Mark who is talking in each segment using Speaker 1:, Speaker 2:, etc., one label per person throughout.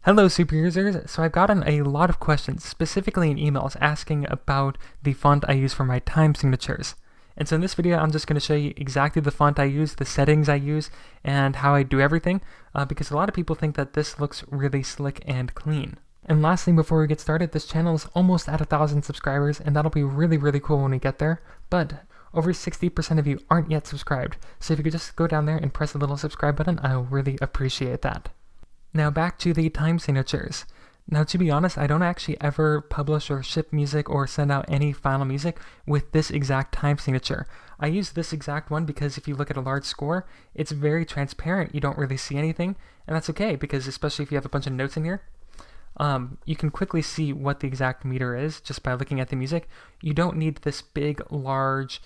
Speaker 1: Hello super users, so I've gotten a lot of questions, specifically in emails, asking about the font I use for my time signatures. And so in this video, I'm just going to show you exactly the font I use, the settings I use, and how I do everything, because a lot of people think that this looks really slick and clean. And lastly, before we get started, this channel is almost at 1,000 subscribers, and that'll be really cool when we get there. But over 60% of you aren't yet subscribed, so if you could just go down there and press the little subscribe button, I'll really appreciate that. Now back to the time signatures. Now to be honest, I don't actually ever publish or ship music or send out any final music with this exact time signature. I use this exact one because if you look at a large score, it's very transparent, you don't really see anything, and that's okay because especially if you have a bunch of notes in here, you can quickly see what the exact meter is just by looking at the music. You don't need this big, large,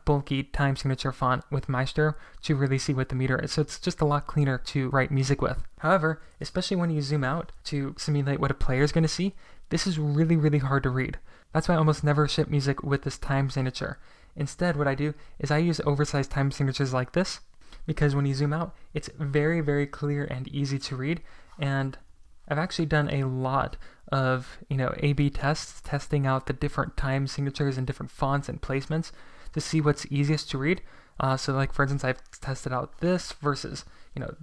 Speaker 1: bulky time signature font with Maestro to really see what the meter is, so it's just a lot cleaner to write music with. However, especially when you zoom out to simulate what a player is going to see, this is really hard to read. That's why I almost never ship music with this time signature. Instead, what I do is I use oversized time signatures like this, because when you zoom out, it's very clear and easy to read, and I've actually done a lot of, A/B tests, testing out the different time signatures and different fonts and placements to see what's easiest to read. So like for instance, I've tested out this versus,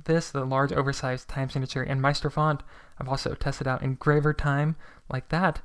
Speaker 1: this, the large oversized time signature in Maestro font. I've also tested out engraver time like that.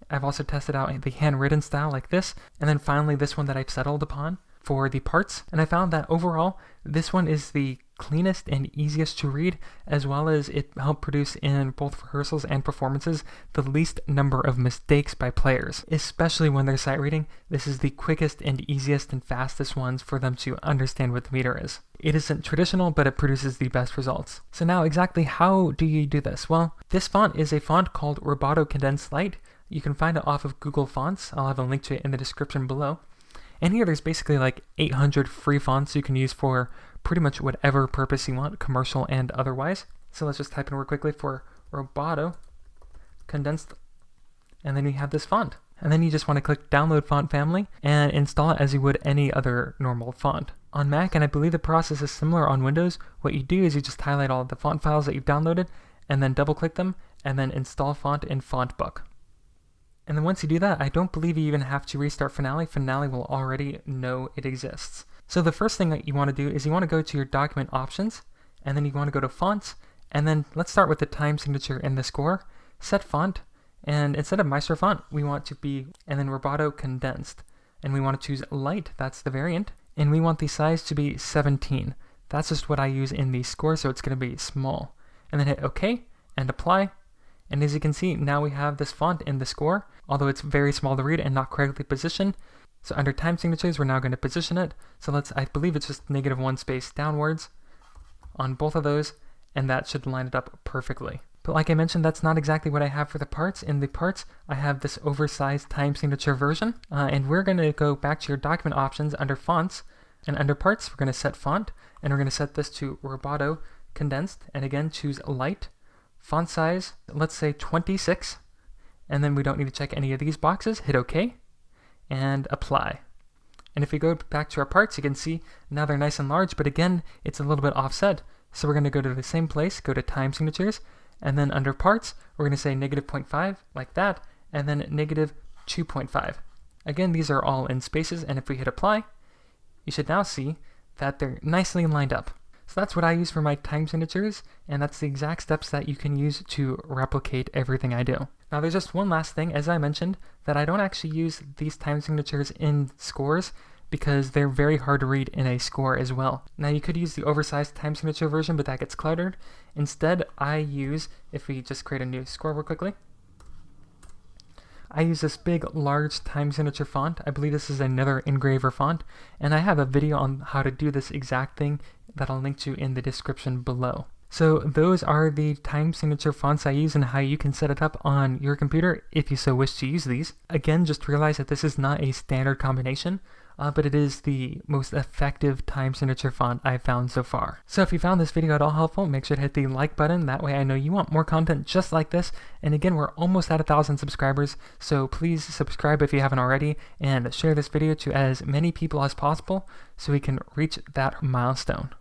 Speaker 1: I've also tested out the handwritten style like this. And then finally this one that I've settled upon for the parts. And I found that overall, this one is the cleanest and easiest to read, as well as it helped produce in both rehearsals and performances the least number of mistakes by players. Especially when they're sight reading, this is the quickest and easiest and fastest ones for them to understand what the meter is. It isn't traditional, but it produces the best results. So now exactly how do you do this? Well, this font is a font called Roboto Condensed Light. You can find it off of Google Fonts. I'll have a link to it in the description below. And here there's basically like 800 free fonts you can use for pretty much whatever purpose you want, commercial and otherwise. So let's just type in real quickly for Roboto Condensed, and then you have this font. And then you just want to click Download Font Family and install it as you would any other normal font. On Mac, and I believe the process is similar on Windows, what you do is you just highlight all of the font files that you've downloaded, and then double click them, and then install font in Font Book. And then once you do that, I don't believe you even have to restart Finale. Finale will already know it exists. So the first thing that you want to do is you want to go to your document options, and then you want to go to fonts, and then let's start with the time signature in the score, set font, and instead of Maestro font, we want to be, and then Roboto Condensed, and we want to choose light, that's the variant, and we want the size to be 17. That's just what I use in the score, so it's going to be small. And then hit OK, and apply. And as you can see, now we have this font in the score, although it's very small to read and not correctly positioned. So under time signatures, we're now going to position it. So I believe it's just -1 space downwards on both of those, and that should line it up perfectly. But like I mentioned, that's not exactly what I have for the parts. In the parts, I have this oversized time signature version, and we're going to go back to your document options under fonts, and under parts, we're going to set font, and we're going to set this to Roboto Condensed, and again, choose light. Font size, let's say 26, and then we don't need to check any of these boxes. Hit OK, and apply. And if we go back to our parts, you can see now they're nice and large, but again, it's a little bit offset. So we're going to go to the same place, go to time signatures, and then under parts, we're going to say -0.5, like that, and then -2.5. Again, these are all in spaces, and if we hit apply, you should now see that they're nicely lined up. So that's what I use for my time signatures, and that's the exact steps that you can use to replicate everything I do. Now there's just one last thing, as I mentioned, that I don't actually use these time signatures in scores because they're very hard to read in a score as well. Now you could use the oversized time signature version, but that gets cluttered. Instead, I use, if we just create a new score real quickly, I use this big, large time signature font. I believe this is another engraver font, and I have a video on how to do this exact thing that I'll link to in the description below. So those are the time signature fonts I use and how you can set it up on your computer if you so wish to use these. Again, just realize that this is not a standard combination, but it is the most effective time signature font I've found so far. So if you found this video at all helpful, make sure to hit the like button. That way I know you want more content just like this. And again, we're almost at 1,000 subscribers, so please subscribe if you haven't already, and share this video to as many people as possible so we can reach that milestone.